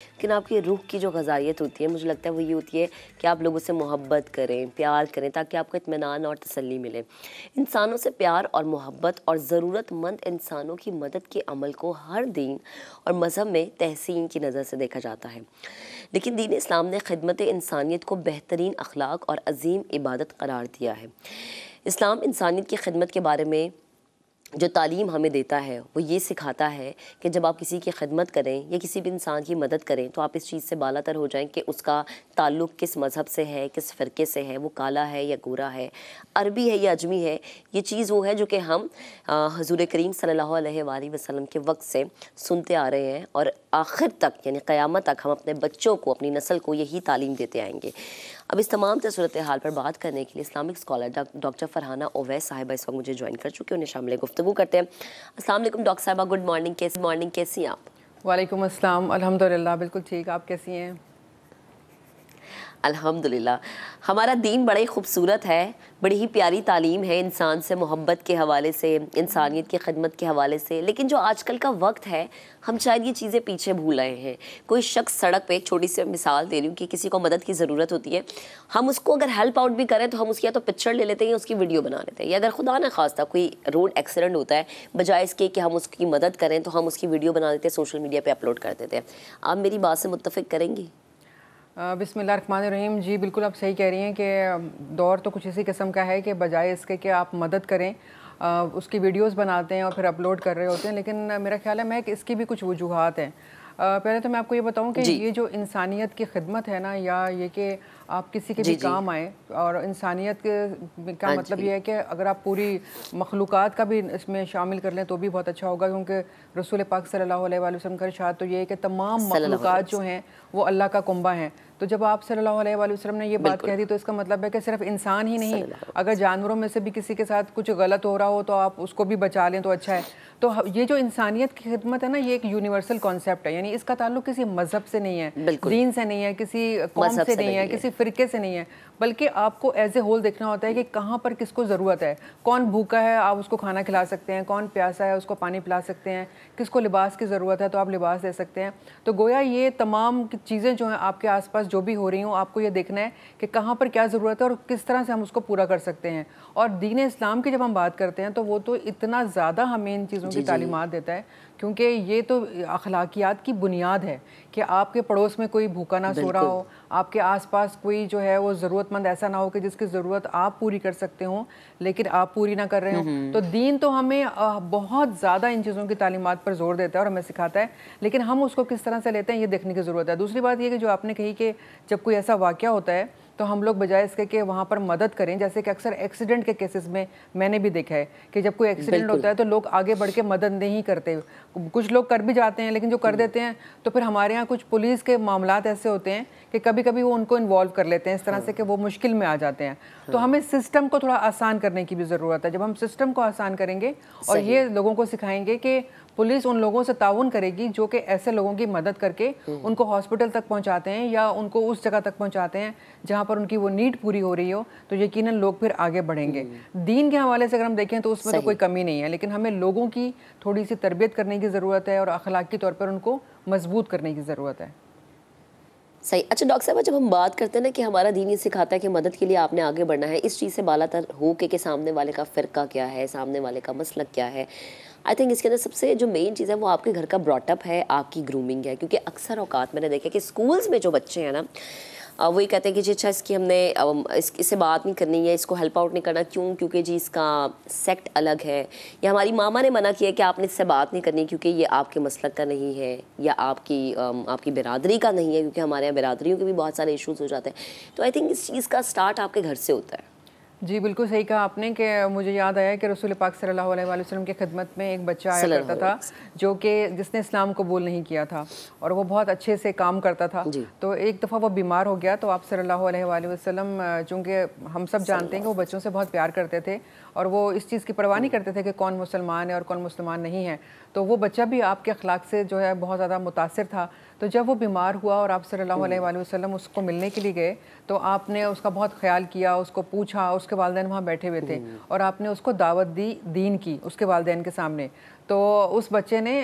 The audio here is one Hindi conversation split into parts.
लेकिन आपकी रूह की जो ग़ज़ाइयत होती है, मुझे लगता है वो ये होती है कि आप लोगों से मोहब्बत करें, प्यार करें, ताकि आपको इत्मीनान और तसल्ली मिले। इंसानों से प्यार और मोहब्बत और ज़रूरतमंद इंसानों की मदद के अमल को हर दीन और मज़हब में तहसीन की नज़र से देखा जाता है। लेकिन दीन इस्लाम ने खिदमत इंसानियत को बेहतरीन अखलाक और अजीम इबादत करार दिया है। इस्लाम इंसानियत की खिदमत के बारे में जो तालीम हमें देता है वो ये सिखाता है कि जब आप किसी की खिदमत करें या किसी भी इंसान की मदद करें तो आप इस चीज़ से बालातर हो जाएं कि उसका ताल्लुक़ किस मज़हब से है, किस फ़िरके से है, वो काला है या गोरा है, अरबी है या अजमी है। ये चीज़ वो है जो कि हम हुज़ूर करीम सल्लल्लाहु अलैहि वसल्लम के वक्त से सुनते आ रहे हैं और आखिर तक यानी क़यामत तक हम अपने बच्चों को, अपनी नस्ल को यही तालीम देते आएंगे। अब इस तमाम सूरत हाल पर बात करने के लिए Islamic scholar doctor Farhana Owais साहिबा इस वक्त मुझे ज्वाइन कर चुके हैं। उन्हें शामिल गुफ्तगू करते हैं। अस्सलाम वालेकुम डॉक्टर साहिबा, गुड मॉर्निंग, कैसी हैं आप? वालेकुम अस्सलाम, अल्हम्दुलिल्लाह बिल्कुल ठीक। आप कैसी हैं? अल्हम्दुलिल्लाह। हमारा दीन बड़ा ही खूबसूरत है, बड़ी ही प्यारी तालीम है इंसान से मोहब्बत के हवाले से, इंसानियत की खिदमत के हवाले से। लेकिन जो आजकल का वक्त है, हम शायद ये चीज़ें पीछे भूल रहे हैं। कोई शख्स सड़क पे, एक छोटी सी मिसाल दे रही हूँ कि किसी को मदद की ज़रूरत होती है, हम उसको अगर हेल्प आउट भी करें तो हम उसकी या तो पिक्चर ले लेते हैं या उसकी वीडियो बना लेते हैं। या अगर खुदा न खास्ता कोई रोड एक्सीडेंट होता है, बजाय इसके कि हम उसकी मदद करें तो हम उसकी वीडियो बना देते हैं, सोशल मीडिया पर अपलोड कर देते हैं। आप मेरी बात से मुत्तफ़िक करेंगी? बिस्मिल्लाहिर्रहमानिर्रहीम। जी बिल्कुल आप सही कह रही हैं कि दौर तो कुछ इसी किस्म का है कि बजाय इसके कि आप मदद करें, उसकी वीडियोस बनाते हैं और फिर अपलोड कर रहे होते हैं। लेकिन मेरा ख्याल है कि इसकी भी कुछ वजूहात हैं। पहले तो मैं आपको ये बताऊं कि ये जो इंसानियत की खिदमत है ना, या ये कि आप किसी के भी काम आए, और इंसानियत का मतलब ये है कि अगर आप पूरी मखलूक़ात का भी इसमें शामिल कर लें तो भी बहुत अच्छा होगा, क्योंकि रसूल पाक सल्लल्लाहु अलैहि वसल्लम का इरशाद तो ये है कि तमाम मखलूक़ात जो हैं वो अल्लाह का कुंबा हैं। तो जब आप सल्लल्लाहु अलैहि वसल्लम ने ये बात कह दी तो इसका मतलब है कि सिर्फ इंसान ही नहीं, अगर जानवरों में से भी किसी के साथ कुछ गलत हो रहा हो तो आप उसको भी बचा लें तो अच्छा है। तो ये जो इंसानियत की खिदमत है ना, ये एक यूनिवर्सल कॉन्सेप्ट है। यानी इसका ताल्लुक किसी मज़हब से नहीं है, दीन से नहीं है, किसी कौम से नहीं है, किसी फ़िरके से नहीं है, बल्कि आपको एज ए होल देखना होता है कि कहाँ पर किसको ज़रूरत है। कौन भूखा है, आप उसको खाना खिला सकते हैं, कौन प्यासा है, उसको पानी पिला सकते हैं, किसको लिबास की ज़रूरत है तो आप लिबास दे सकते हैं। तो गोया ये तमाम चीज़ें जो हैं आपके आसपास जो भी हो रही हूँ, आपको ये देखना है कि कहाँ पर क्या ज़रूरत है और किस तरह से हम उसको पूरा कर सकते हैं। और दीन इस्लाम की जब हम बात करते हैं तो वो तो इतना ज़्यादा हमें इन चीज़ों की तालीमात देता है, क्योंकि ये तो अखलाकियात की बुनियाद है कि आपके पड़ोस में कोई भूखा ना सो रहा हो, आपके आसपास कोई जो है वो ज़रूरतमंद ऐसा ना हो कि जिसकी ज़रूरत आप पूरी कर सकते हो लेकिन आप पूरी ना कर रहे हो। तो दीन तो हमें बहुत ज़्यादा इन चीज़ों की तालीमात पर जोर देता है और हमें सिखाता है, लेकिन हम उसको किस तरह से लेते हैं ये देखने की ज़रूरत है। दूसरी बात ये कि जो आपने कही कि जब कोई ऐसा वाक़या होता है तो हम लोग बजाय इसके कि वहाँ पर मदद करें, जैसे कि अक्सर एक्सीडेंट के केसेस में मैंने भी देखा है कि जब कोई एक्सीडेंट होता है तो लोग आगे बढ़ के मदद नहीं करते। कुछ लोग कर भी जाते हैं, लेकिन जो कर देते हैं तो फिर हमारे यहाँ कुछ पुलिस के मामलात ऐसे होते हैं कि कभी कभी वो उनको इन्वॉल्व कर लेते हैं इस तरह से कि वो मुश्किल में आ जाते हैं। तो हमें सिस्टम को थोड़ा आसान करने की भी ज़रूरत है। जब हम सिस्टम को आसान करेंगे और ये लोगों को सिखाएंगे कि पुलिस उन लोगों से ताउन करेगी जो कि ऐसे लोगों की मदद करके उनको हॉस्पिटल तक पहुंचाते हैं या उनको उस जगह तक पहुंचाते हैं जहां पर उनकी वो नीड पूरी हो रही हो, तो यकीनन लोग फिर आगे बढ़ेंगे। दीन के हवाले से अगर हम देखें तो उसमें तो कोई कमी नहीं है, लेकिन हमें लोगों की थोड़ी सी तरबियत करने की ज़रूरत है और अखलाकी तौर पर उनको मजबूत करने की ज़रूरत है। सही। अच्छा डॉक्टर साहब, जब हम बात करते हैं ना कि हमारा दीन ये सिखाता है कि मदद के लिए आपने आगे बढ़ना है, इस चीज़ से बालातर हो के सामने वाले का फ़िरका क्या है, सामने वाले का मसलक क्या है, आई थिंक इसके अंदर सबसे जो मेन चीज़ है वो आपके घर का ब्रॉटअप है, आपकी ग्रूमिंग है। क्योंकि अक्सर औकात मैंने देखा कि स्कूल्स में जो बच्चे हैं ना, वही कहते हैं कि जी अच्छा इसकी हमने इससे बात नहीं करनी है, इसको हेल्प आउट नहीं करना। क्यों? क्योंकि जी इसका सेक्ट अलग है, या हमारी मामा ने मना किया कि आपने इससे बात नहीं करनी क्योंकि ये आपके मसलक का नहीं है या आपकी बिरादरी का नहीं है, क्योंकि हमारे यहाँ बिरादरियों के भी बहुत सारे इशूज़ हो जाते हैं। तो आई थिंक इस चीज़ का स्टार्ट आपके घर से होता है। जी बिल्कुल सही कहा आपने कि मुझे याद आया कि रसूल पाक सल्लल्लाहु अलैहि वसल्लम की खिदमत में एक बच्चा आया करता था जो कि जिसने इस्लाम कबूल नहीं किया था और वो बहुत अच्छे से काम करता था। तो एक दफ़ा वो बीमार हो गया तो आप सल्लल्लाहु अलैहि वसल्लम, चूँकि हम सब जानते हैं कि वो बच्चों से बहुत प्यार करते थे और वो इस चीज़ की परवाह नहीं करते थे कि कौन मुसलमान है और कौन मुसलमान नहीं है। तो वो बच्चा भी आपके अखलाक से जो है बहुत ज़्यादा मुतासिर था। तो जब वो बीमार हुआ और आप सल्लल्लाहु अलैहि वसल्लम उसको मिलने के लिए गए तो आपने उसका बहुत ख्याल किया, उसको पूछा, उसके वालिदैन वहाँ बैठे हुए थे और आपने उसको दावत दी दीन की उसके वालिदैन के सामने। तो उस बच्चे ने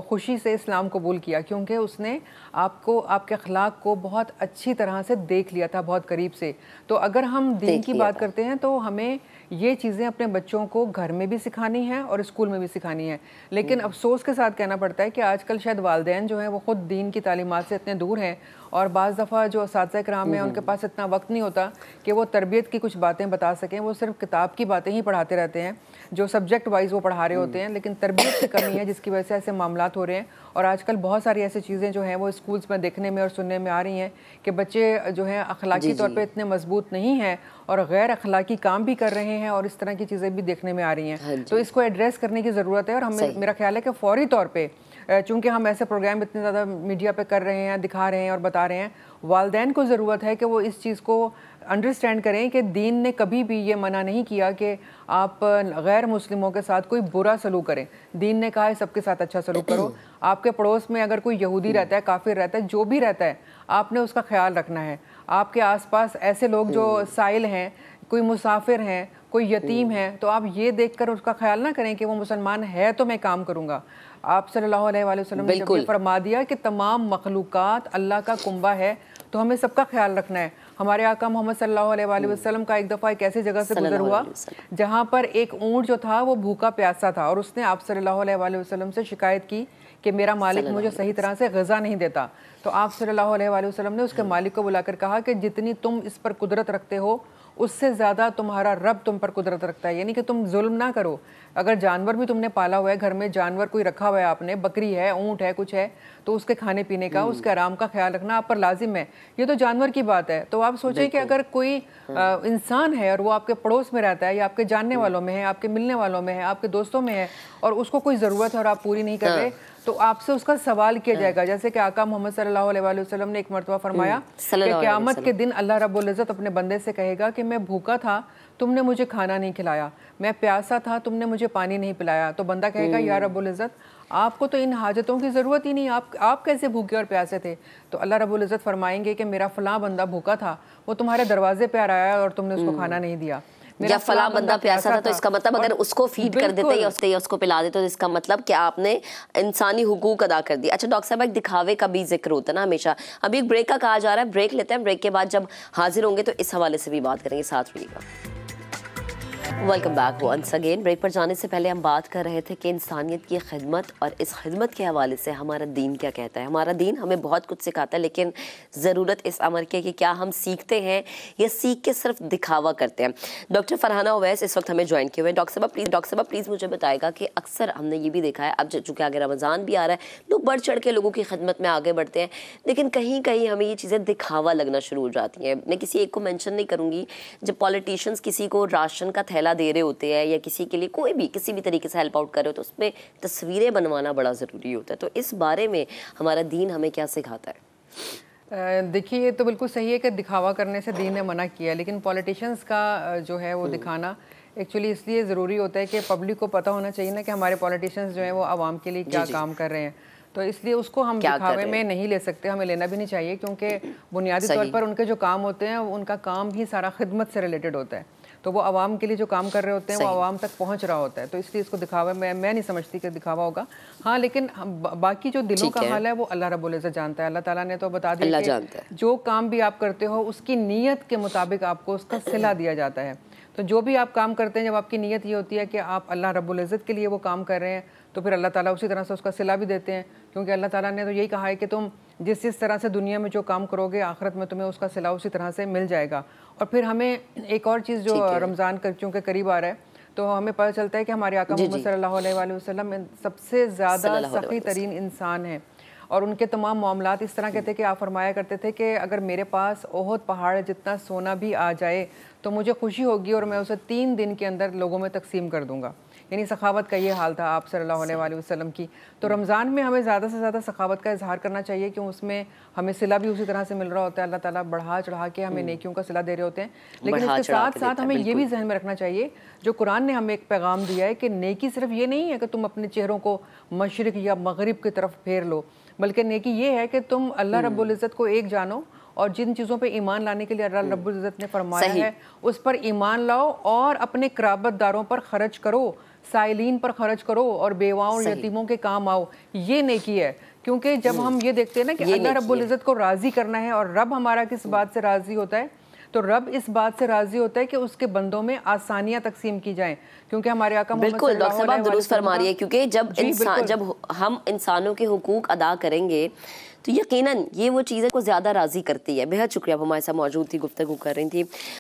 खुशी से इस्लाम कबूल किया, क्योंकि उसने आपको, आपके अखलाक को बहुत अच्छी तरह से देख लिया था, बहुत करीब से। तो अगर हम दीन की बात करते हैं तो हमें ये चीज़ें अपने बच्चों को घर में भी सिखानी है और स्कूल में भी सिखानी है। लेकिन अफसोस के साथ कहना पड़ता है कि आजकल शायद वालिदैन जो हैं वो ख़ुद दीन की तालीमात से इतने दूर हैं, और बाज़ दफ़ा जो असातिज़ा किराम हैं उनके पास इतना वक्त नहीं होता कि वो तरबियत की कुछ बातें बता सकें। वो सिर्फ किताब की बातें ही पढ़ाते रहते हैं, जो सब्जेक्ट वाइज वो पढ़ा रहे होते हैं, लेकिन तरबियत की कमी है जिसकी वजह से ऐसे मामलात हो रहे हैं। और आजकल बहुत सारी ऐसी चीज़ें जो हैं वो स्कूल्स में देखने में और सुनने में आ रही हैं कि बच्चे जो हैं अखलाकी तौर पे इतने मजबूत नहीं हैं और गैर अखलाकी काम भी कर रहे हैं, और इस तरह की चीज़ें भी देखने में आ रही हैं। तो इसको एड्रेस करने की ज़रूरत है, और हमें, मेरा ख्याल है कि फ़ौरी तौर पर, चूँकि हम ऐसे प्रोग्राम इतने ज़्यादा मीडिया पे कर रहे हैं, दिखा रहे हैं और बता रहे हैं, वालिदैन को ज़रूरत है कि वो इस चीज़ को अंडरस्टैंड करें कि दीन ने कभी भी ये मना नहीं किया कि आप गैर मुस्लिमों के साथ कोई बुरा सलूक करें। दीन ने कहा है सबके साथ अच्छा सलूक करो। आपके पड़ोस में अगर कोई यहूदी रहता है, काफिर रहता है, जो भी रहता है, आपने उसका ख्याल रखना है। आपके आसपास ऐसे लोग जो साइल हैं, कोई मुसाफिर हैं, कोई यतीम है, तो आप ये देखकर उसका ख्याल ना करें कि वो मुसलमान है तो मैं काम करूँगा। आप सल्लल्लाहु अलैहि वसल्लम ने जब ये फरमा दिया कि तमाम मखलूक़ात अल्लाह का कुंबा है, तो हमें सबका ख्याल रखना है। हमारे आका मोहम्मद सल्लल्लाहु अलैहि वसल्लम का एक दफ़ा एक ऐसी जगह से गुजर हुआ जहाँ पर एक ऊँट जो था वो भूखा प्यासा था, और उसने आप सल्लल्लाहु अलैहि वसल्लम से शिकायत की कि मेरा मालिक मुझे सही तरह से ग़िज़ा नहीं देता। तो आप सल्लल्लाहु अलैहि वसल्लम ने उसके मालिक को बुलाकर कहा कि जितनी तुम इस पर कुदरत रखते हो, उससे ज़्यादा तुम्हारा रब तुम पर कुदरत रखता है, यानी कि तुम जुल्म ना करो। अगर जानवर भी तुमने पाला हुआ है, घर में जानवर कोई रखा हुआ है आपने, बकरी है, ऊँट है, कुछ है, तो उसके खाने पीने का, उसके आराम का ख्याल रखना आप पर लाजिम है। ये तो जानवर की बात है। तो आप सोचें कि अगर कोई इंसान है और वो आपके पड़ोस में रहता है, या आपके जानने वालों में है, आपके मिलने वालों में है, आपके दोस्तों में है, और उसको कोई ज़रूरत है और आप पूरी नहीं कर रहे, तो आपसे उसका सवाल किया जाएगा। जैसे कि आका मोहम्मद सल्लल्लाहु अलैहि वसल्लम ने एक मरतबा फरमाया कि क़यामत के दिन अल्लाह रब्बुल इज़्ज़त अपने बंदे से कहेगा कि मैं भूखा था, तुमने मुझे खाना नहीं खिलाया, मैं प्यासा था, तुमने मुझे पानी नहीं पिलाया। तो बंदा कहेगा या रब्बुल इज़्ज़त, आपको तो इन हाजतों की ज़रूरत ही नहीं, आप कैसे भूखे और प्यासे थे? तो अल्लाह रब्बुल इज़्ज़त फरमाएंगे कि मेरा फ़लाँ बंदा भूखा था, वो तुम्हारे दरवाजे पे आ रहा है और तुमने उसको खाना नहीं दिया। या फला बंदा प्यासा था, तो इसका मतलब अगर उसको फीड कर देते या उसको पिला देते, तो इसका मतलब कि आपने इंसानी हुकूक अदा कर दिया। अच्छा डॉक्टर साहब, एक दिखावे का भी जिक्र होता है ना हमेशा। अभी एक ब्रेक का कहा जा रहा है, ब्रेक लेते हैं, ब्रेक के बाद जब हाजिर होंगे तो इस हवाले से भी बात करेंगे। साथ रहिएगा। Welcome back once again. Break पर जाने से पहले हम बात कर रहे थे कि इंसानियत की खिदमत, और इस खिदमत के हवाले से हमारा दीन क्या कहता है। हमारा दीन हमें बहुत कुछ सिखाता है, लेकिन ज़रूरत इस अमर की है कि क्या हम सीखते हैं या सीख के सिर्फ दिखावा करते हैं। डॉक्टर फरहाना उवैस इस वक्त हमें ज्वाइन किए हुए हैं। डॉक्टर साहब प्लीज़ मुझे बताएगा कि अक्सर हमने ये भी देखा है, अब चूँकि आगे रमज़ान भी आ रहा है, लोग बढ़ चढ़ के लोगों की खिदमत में आगे बढ़ते हैं, लेकिन कहीं कहीं हमें ये चीज़ें दिखावा लगना शुरू हो जाती हैं। मैं किसी एक को मेंशन नहीं करूँगी, जब पॉलिटिशियंस किसी को राशन का थैला दे रहे होते हैं या किसी के लिए कोई भी किसी भी तरीके से हेल्प आउट कर रहे हो, तो उसमें तस्वीरें बनवाना बड़ा ज़रूरी होता है। तो इस बारे में हमारा दीन हमें क्या सिखाता है? देखिए, ये तो बिल्कुल सही है कि दिखावा करने से दीन ने मना किया है, लेकिन पॉलिटिशियंस का जो है वो दिखाना एक्चुअली इसलिए ज़रूरी होता है कि पब्लिक को पता होना चाहिए ना कि हमारे पॉलिटिशियंस जो हैं वो आवाम के लिए क्या काम कर रहे हैं। तो इसलिए उसको हम दिखावे में नहीं ले सकते, हमें लेना भी नहीं चाहिए, क्योंकि बुनियादी तौर पर उनके जो काम होते हैं उनका काम ही सारा खिदमत से रिलेटेड होता है। तो वो आवाम के लिए जो काम कर रहे होते हैं वो आवाम तक पहुंच रहा होता है। तो इसलिए इसको दिखावा मैं नहीं समझती कि दिखावा होगा। हाँ, लेकिन बाकी जो दिलों का हाल है वो अल्लाह रब्बुल इज़्ज़त जानता है। अल्लाह ताला ने तो बता दिया कि जो काम भी आप करते हो उसकी नीयत के मुताबिक आपको उसका सिला दिया जाता है। तो जो भी आप काम करते हैं, जब आपकी नीयत ये होती है कि आप अल्लाह रब्बुल इज़्ज़त के लिए वो काम कर रहे हैं, तो फिर अल्लाह ताला उसी तरह से उसका सिला भी देते हैं, क्योंकि अल्लाह ताला ने तो यही कहा है कि तुम जिस तरह से दुनिया में जो काम करोगे, आखिरत में तुम्हें उसका सिला उसी तरह से मिल जाएगा। और फिर हमें एक और चीज़, जो रमज़ान का चूँकि करीब आ रहा है, तो हमें पता चलता है कि हमारे आका मोहम्मद सल्लल्लाहु अलैहि वसल्लम सबसे ज़्यादा सख़ी तरीन इंसान हैं, और उनके तमाम मामलात इस तरह के थे कि आप फरमाया करते थे कि अगर मेरे पास ओहद पहाड़ जितना सोना भी आ जाए तो मुझे खुशी होगी, और मैं उसे 3 दिन के अंदर लोगों में तकसीम कर दूंगा। यानी सखावत का ये हाल था आप सल्लल्लाहु अलैहि वसल्लम की। तो रमज़ान में हमें ज़्यादा से ज़्यादा सखावत का इजहार करना चाहिए, क्यों उसमें हमें सिला भी उसी तरह से मिल रहा होता है। अल्लाह ताला बढ़ा चढ़ा के हमें नेकियों का सिला दे रहे होते हैं। लेकिन इसके साथ साथ हमें ये भी जहन में रखना चाहिए, जो कुरान ने हमें एक पैगाम दिया है कि नेकी सिर्फ ये नहीं है कि तुम अपने चेहरों को मशरिक या मगरिब की तरफ फेर लो, बल्कि नेकी ये है कि तुम अल्लाह रब्बुल इज़्ज़त को एक जानो, और जिन चीज़ों पे ईमान लाने के लिए अल्लाह रब्बुल इज़्ज़त ने फरमाया है उस पर ईमान लाओ, और अपने क़राबतदारों पर खर्च करो। साइलिन पर खर्च करो और बेवाओं और यतीमों के काम आओ, ये नेकी है। क्योंकि जब हम ये देखते हैं ना कि अल्लाह रब्बुल इज़्ज़त को राज़ी करना है, और रब हमारा किस बात से राज़ी होता है, तो रब इस बात से राज़ी होता है कि उसके बंदों में आसानियां तकसीम की जाएं। क्योंकि हमारे आका मोहम्मद बिल्कुल डॉक्टर साहब आप दुरुस्त फरमा रही है, क्योंकि जब हम इंसानों के हुकूक अदा करेंगे तो यकीनन ये वो चीज़ें को ज़्यादा राज़ी करती है। बेहद शुक्रिया, आप हमारे साथ मौजूद थी, गुफ्तगू कर रही थी।